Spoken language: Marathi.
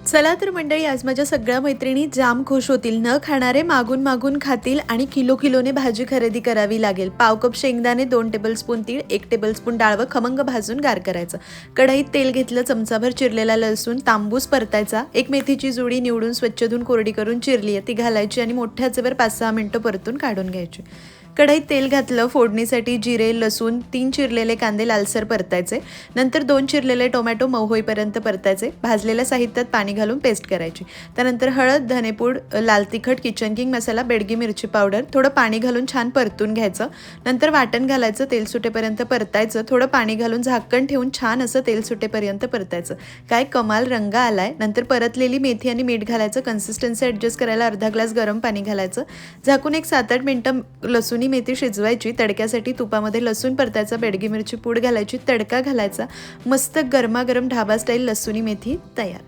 चला तर मंडळी, आज माझ्या सगळ्या मैत्रिणी जाम खुश होतील. न खाणारे मागून मागून खातील आणि किलो किलोने भाजी खरेदी करावी लागेल. पाव कप शेंगदाणे, 2 टेबलस्पून तीळ, 1 टेबलस्पून डाळ व खमंग भाजून गार करायचं. कढईत तेल घेतलं, चमचाभर चिरलेला लसूण तांबूस परतायचा. एक मेथीची जुडी निवडून स्वच्छ धुवून कोरडी करून चिरली आहे ती घालायची आणि मोठ्या आचेवर 5-6 मिनिटं परतून काढून घ्यायची. कढईत तेल घातलं, फोडणीसाठी जिरे, लसूण, 3 चिरलेले कांदे लालसर परतायचे. नंतर 2 चिरलेले टोमॅटो मऊ होईपर्यंत परतायचे. भाजलेल्या साहित्यात पाणी घालून पेस्ट करायची. त्यानंतर हळद, धनेपूड, लाल तिखट, किचन किंग मसाला, बेडगी मिरची पावडर, थोडं पाणी घालून छान परतून घ्यायचं. नंतर वाटण घालायचं, तेल सुटेपर्यंत परतायचं. थोडं पाणी घालून झाकण ठेवून छान असं तेल सुटेपर्यंत परतायचं. काय कमाल रंग आलाय. नंतर परतलेली मेथी आणि मीठ घालायचं. कन्सिस्टन्सी ॲडजस्ट करायला अर्धा ग्लास गरम पाणी घालायचं. झाकून एक 7-8 मिनिटं लसूणी मेथी शिजवायची. तडक्यासाठी तुपामध्ये लसूण परतायचा, बेडगी मिरची पूड घालायची, तडका घालायचा. मस्त गरमागरम ढाबा स्टाईल लसूणी मेथी तयार.